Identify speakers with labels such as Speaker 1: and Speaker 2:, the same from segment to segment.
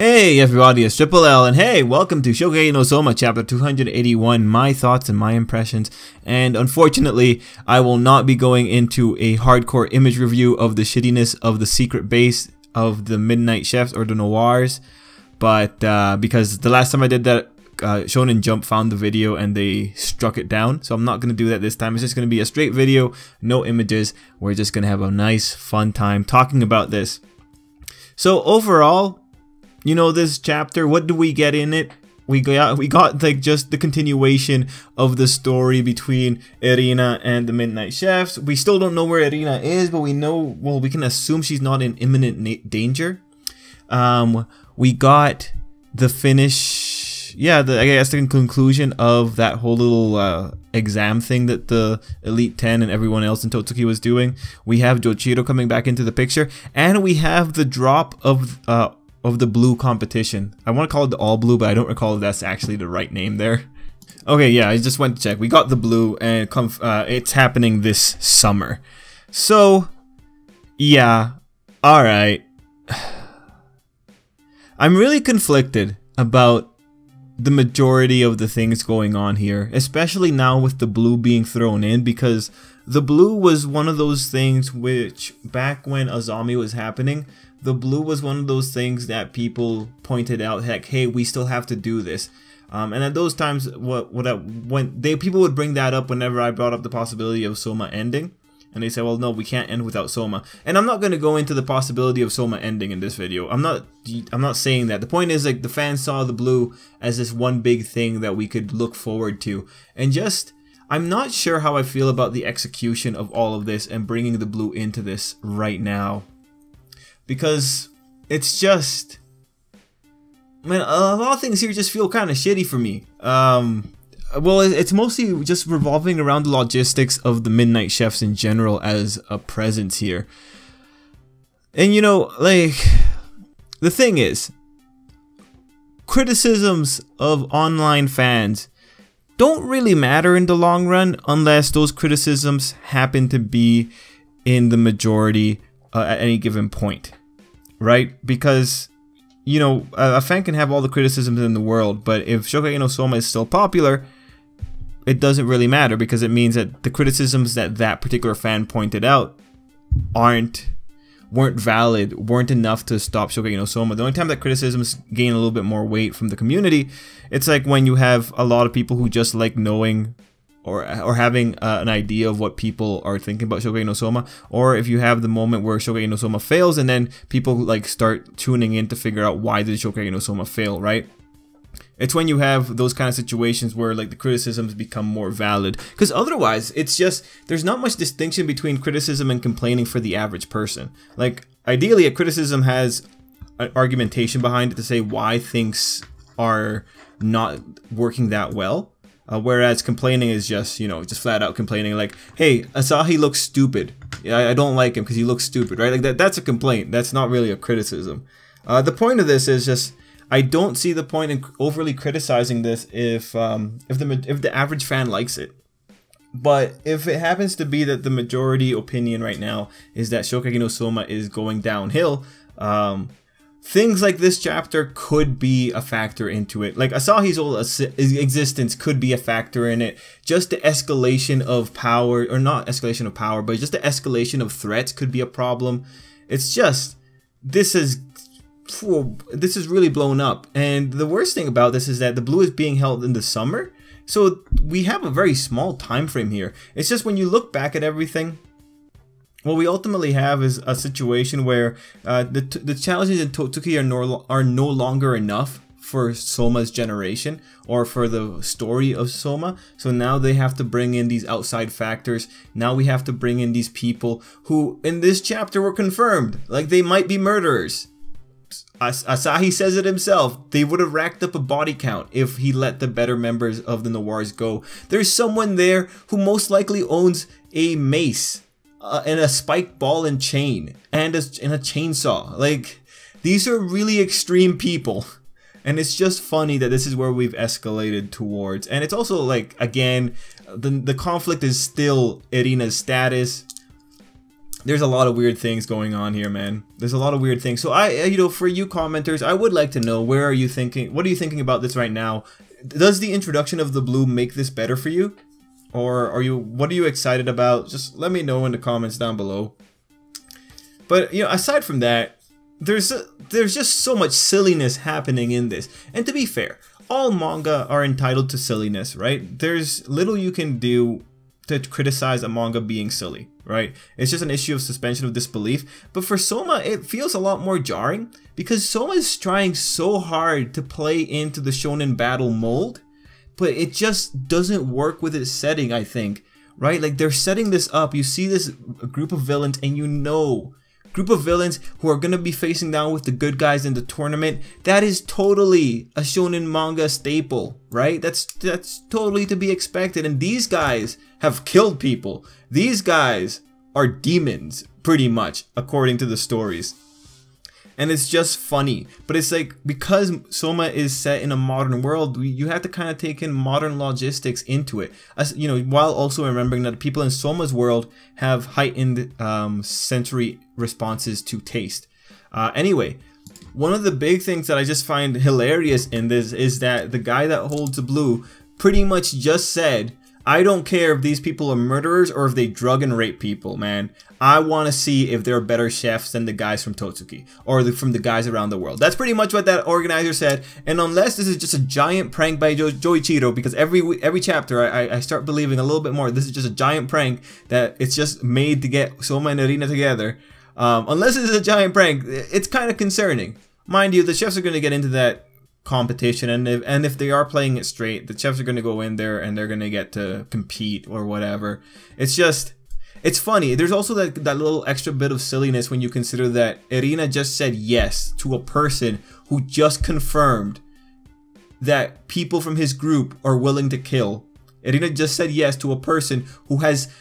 Speaker 1: Hey everybody, it's Tripl-L, and hey, welcome to Shokugeki no Soma chapter 281, my thoughts and my impressions. And unfortunately, I will not be going into a hardcore image review of the shittiness of the secret base of the Midnight Chefs or the Noirs, but because the last time I did that, Shonen Jump found the video and they struck it down, so I'm not going to do that this time. It's just going to be a straight video, no images. We're just going to have a nice fun time talking about this. So overall, you know, this chapter, what do we get in it? We got like just the continuation of the story between Erina and the Midnight Chefs. We still don't know where Erina is, but we know, well, we can assume she's not in imminent danger. We got the finish, I guess the conclusion of that whole little exam thing that the Elite 10 and everyone else in Totsuki was doing. We have Jochiro coming back into the picture, and we have the drop of the blue competition. I want to call it the all blue, but I don't recall if that's actually the right name there. Okay, yeah, I just went to check. We got the blue, and it's happening this summer. So, yeah, alright. I'm really conflicted about the majority of the things going on here, especially now with the blue being thrown in, because the blue was one of those things which, back when Azami was happening, the blue was one of those things that people pointed out, heck, hey, we still have to do this. And at those times, people would bring that up whenever I brought up the possibility of Soma ending. And they said, well, no, we can't end without Soma. And I'm not going to go into the possibility of Soma ending in this video. I'm not saying that. The point is, like, the fans saw the blue as this one big thing that we could look forward to. And just, I'm not sure how I feel about the execution of all of this and bringing the blue into this right now. Because it's just, man, a lot of things here just feel kind of shitty for me. Well, it's mostly just revolving around the logistics of the Midnight Chefs in general as a presence here. And you know, like, the thing is, criticisms of online fans don't really matter in the long run unless those criticisms happen to be in the majority at any given point. Right? Because, you know, a fan can have all the criticisms in the world, but if Shokugeki no Soma is still popular, it doesn't really matter, because it means that the criticisms that that particular fan pointed out weren't valid, weren't enough to stop Shokugeki no Soma. The only time that criticisms gain a little bit more weight from the community, it's like when you have a lot of people who just like knowing or having an idea of what people are thinking about Shokugeki no Soma, or if you have the moment where Shokugeki no Soma fails and then people like start tuning in to figure out why did Shokugeki no Soma fail, right? It's when you have those kind of situations where like the criticisms become more valid, because otherwise it's just, there's not much distinction between criticism and complaining for the average person. Like, ideally a criticism has an argumentation behind it to say why things are not working that well. Whereas complaining is just, you know, just flat out complaining, like, hey, Asahi looks stupid. I don't like him because he looks stupid, right? Like that's a complaint. That's not really a criticism. The point of this is just, I don't see the point in overly criticizing this if the average fan likes it. But if it happens to be that the majority opinion right now is that Shokugeki no Soma is going downhill, things like this chapter could be a factor into it. Like Asahi's whole existence could be a factor in it. Just the escalation of power, or not escalation of power, but just the escalation of threats could be a problem. It's just, this is really blown up. And the worst thing about this is that the blue is being held in the summer. So we have a very small time frame here. It's just when you look back at everything, what we ultimately have is a situation where the challenges in Totsuki are no longer enough for Soma's generation or for the story of Soma. So now they have to bring in these outside factors. Now we have to bring in these people who in this chapter were confirmed, like they might be murderers. Asahi says it himself. They would have racked up a body count if he let the better members of the Noirs go. There's someone there who most likely owns a mace and a spike ball and chain and a chainsaw. Like, these are really extreme people, and it's just funny that this is where we've escalated towards. And it's also like, again, the conflict is still Erina's status. there's a lot of weird things going on here, man. There's a lot of weird things. So for you commenters, I would like to know, where are you thinking? What are you thinking about this right now? Does the introduction of the blue make this better for you? Or what are you excited about? Just let me know in the comments down below. But, aside from that, there's just so much silliness happening in this. And to be fair, all manga are entitled to silliness, right? There's little you can do to criticize a manga being silly, right? It's just an issue of suspension of disbelief. But for Soma, it feels a lot more jarring because Soma is trying so hard to play into the shonen battle mold, but it just doesn't work with its setting, I think, right? Like, they're setting this up. You see this group of villains, and group of villains who are going to be facing down with the good guys in the tournament. That is totally a shonen manga staple, right? That's totally to be expected. And these guys have killed people. These guys are demons, pretty much, according to the stories. And it's just funny. But it's like, because Soma is set in a modern world, you have to kind of take in modern logistics into it. While also remembering that people in Soma's world have heightened sensory responses to taste. Anyway, one of the big things that I just find hilarious in this is that the guy that holds the blue pretty much just said, I don't care if these people are murderers or if they drug and rape people, man. I want to see if they're better chefs than the guys from Totsuki or from the guys around the world. That's pretty much what that organizer said. And unless this is just a giant prank by Joichiro, because every chapter I start believing a little bit more this is just a giant prank that it's just made to get Soma and Erina together. Unless this is a giant prank, it's kind of concerning. Mind you, the chefs are going to get into that competition, and if they are playing it straight, the chefs are going to go in there and they're going to get to compete or whatever. It's funny. There's also that little extra bit of silliness when you consider that Erina just said yes to a person who just confirmed that people from his group are willing to kill. Erina just said yes to a person who has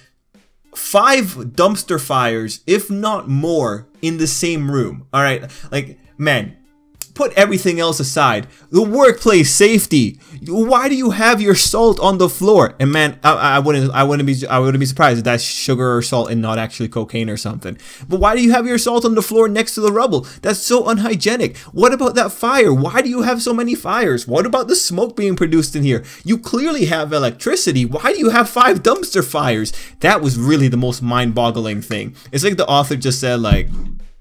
Speaker 1: 5 dumpster fires, if not more, in the same room. All right, like, man, put everything else aside. The workplace safety. Why do you have your salt on the floor? And man, I wouldn't be surprised if that's sugar or salt and not actually cocaine or something. But why do you have your salt on the floor next to the rubble? That's so unhygienic. What about that fire? Why do you have so many fires? What about the smoke being produced in here? You clearly have electricity. Why do you have 5 dumpster fires? That was really the most mind-boggling thing. It's like the author just said, like,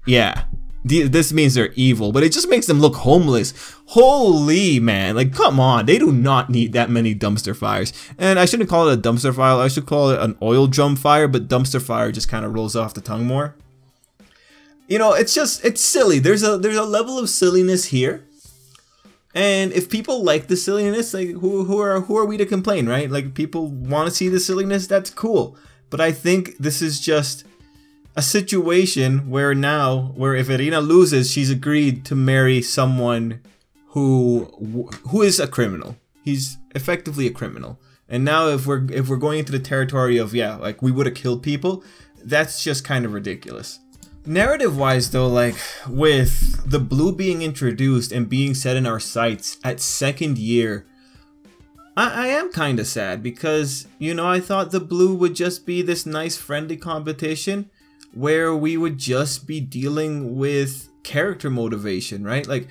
Speaker 1: yeah, this means they're evil, but it just makes them look homeless. Holy man, like, come on, they do not need that many dumpster fires. And I shouldn't call it a dumpster fire, I should call it an oil drum fire, but dumpster fire just kind of rolls off the tongue more. It's silly. There's a level of silliness here. And if people like the silliness, like, who are we to complain, right? Like, people want to see the silliness, that's cool. But I think this is just a situation where if Erina loses, she's agreed to marry someone who is a criminal. He's effectively a criminal. And now if we're going into the territory of, yeah, like, we would have killed people, that's just kind of ridiculous. Narrative wise though, like, with the blue being introduced and being set in our sights at 2nd year, I am kind of sad because, I thought the blue would just be this nice friendly competition where we would just be dealing with character motivation, right? Like,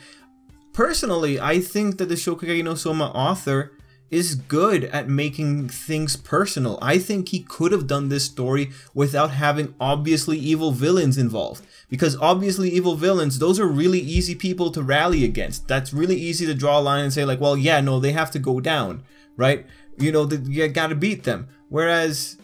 Speaker 1: personally, I think that the Shokugeki no Soma author is good at making things personal. I think he could have done this story without having obviously evil villains involved. Because obviously evil villains, those are really easy people to rally against. That's really easy to draw a line and say, like, well, yeah, no, they have to go down, right? You gotta beat them. Whereas,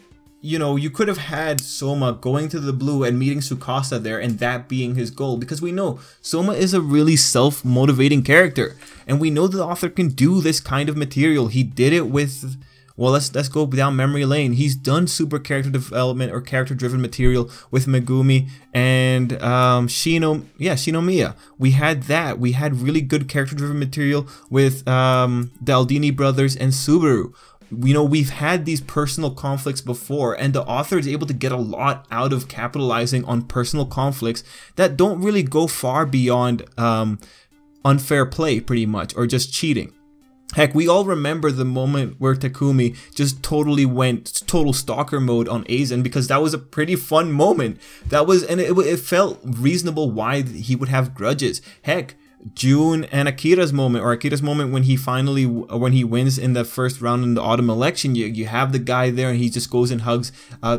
Speaker 1: you could have had Soma going to the blue and meeting Tsukasa there and that being his goal, because we know Soma is a really self-motivating character and we know the author can do this kind of material. He did it with, well, let's go down memory lane. He's done super character development or character-driven material with Megumi and Shinomiya. We had that. We had really good character-driven material with the Aldini brothers and Subaru. We've had these personal conflicts before, and the author is able to get a lot out of capitalizing on personal conflicts that don't really go far beyond unfair play, pretty much, or just cheating. Heck, we all remember the moment where Takumi just totally went total stalker mode on Aizen, because that was a pretty fun moment. That was, and it felt reasonable why he would have grudges. Heck, June and Akira's moment, or Akira's moment when he wins in the first round in the autumn election, you have the guy there and he just goes and hugs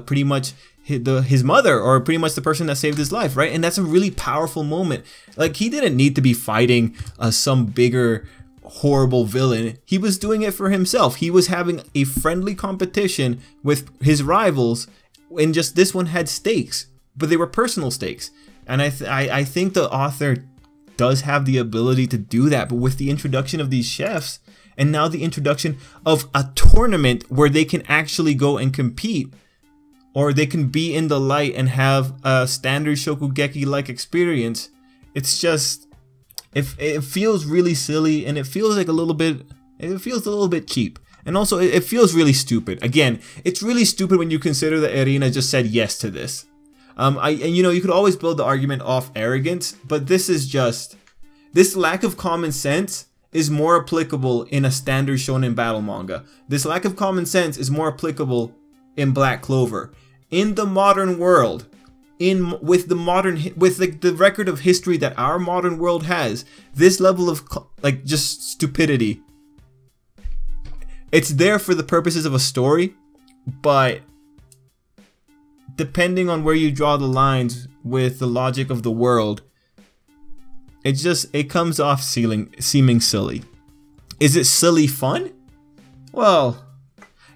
Speaker 1: pretty much his mother, or pretty much the person that saved his life, right? And that's a really powerful moment. Like, he didn't need to be fighting some bigger horrible villain. He was doing it for himself. He was having a friendly competition with his rivals, and just this one had stakes, but they were personal stakes. And I think the author does have the ability to do that, but with the introduction of these chefs, and now the introduction of a tournament where they can actually go and compete, or they can be in the light and have a standard Shokugeki-like experience, it's just, it feels really silly, and it feels like a little bit cheap. And also, it feels really stupid. Again, it's really stupid when you consider that Erina just said yes to this. And you know, you could always build the argument off arrogance, but this lack of common sense is more applicable in a standard shonen battle manga. This lack of common sense is more applicable in Black Clover. In the modern world, with the record of history that our modern world has, this level of like just stupidity, it's there for the purposes of a story, but depending on where you draw the lines with the logic of the world, it comes off seeming silly. Is it silly fun? Well,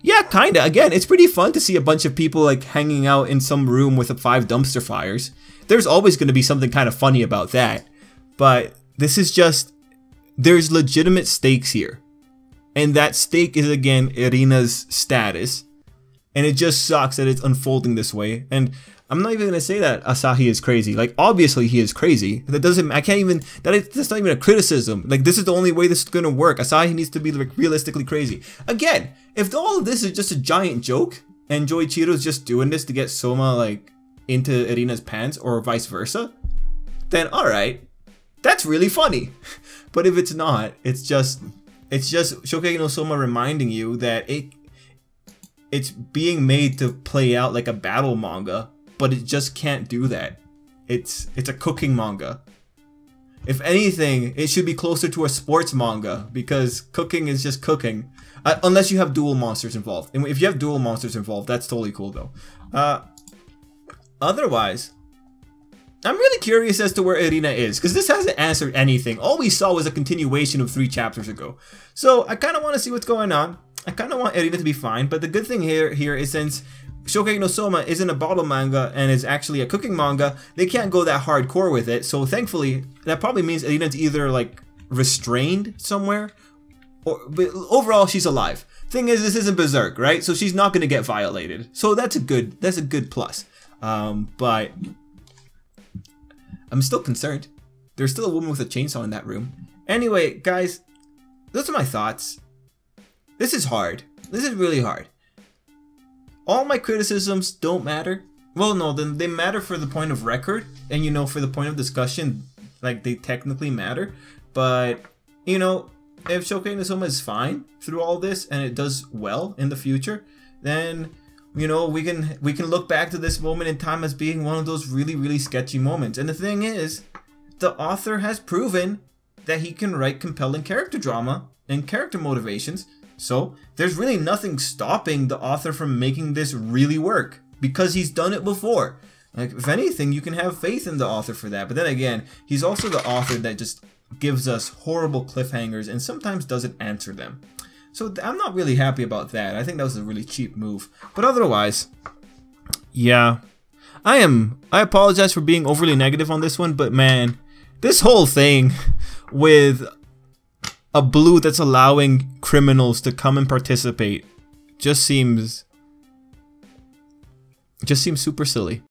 Speaker 1: yeah, kinda. Again, it's pretty fun to see a bunch of people like hanging out in some room with 5 dumpster fires. There's always going to be something kind of funny about that. But this is just, there's legitimate stakes here. And that stake is, again, Erina's status. And it just sucks that it's unfolding this way. And I'm not even going to say that Asahi is crazy. Like, obviously he is crazy. That's not even a criticism. Like, this is the only way this is going to work. Asahi needs to be like realistically crazy. Again, if all of this is just a giant joke, and Joichiro's just doing this to get Soma, like, into Erina's pants, or vice versa, then alright, that's really funny. But if it's not, it's just Shokugeki no Soma reminding you that it's being made to play out like a battle manga, but it just can't do that. It's a cooking manga. If anything, it should be closer to a sports manga, because cooking is just cooking. Unless you have dual monsters involved. And if you have dual monsters involved, that's totally cool though. Otherwise, I'm really curious as to where Erina is, because this hasn't answered anything. All we saw was a continuation of 3 chapters ago. So I kind of want to see what's going on. I kind of want Erina to be fine, but the good thing here is, since Shokugeki no Soma isn't a battle manga and is actually a cooking manga, they can't go that hardcore with it. So thankfully, that probably means Erina's either like restrained somewhere, but overall she's alive. Thing is, this isn't Berserk, right? So she's not going to get violated. So that's a good plus. But I'm still concerned. There's still a woman with a chainsaw in that room. Anyway, guys, those are my thoughts. This is hard. This is really hard. All my criticisms don't matter. Well, no, then they matter for the point of record, and you know, for the point of discussion, like, they technically matter. But you know, if Shokugeki no Soma is fine through all this and it does well in the future, then you know, we can look back to this moment in time as being one of those really sketchy moments. And the thing is, the author has proven that he can write compelling character drama and character motivations. So there's really nothing stopping the author from making this really work, because he's done it before. Like, if anything, you can have faith in the author for that. But then again, he's also the author that just gives us horrible cliffhangers and sometimes doesn't answer them. So I'm not really happy about that. I think that was a really cheap move. But otherwise, yeah, I apologize for being overly negative on this one, but man, this whole thing with a blue that's allowing criminals to come and participate just seems super silly.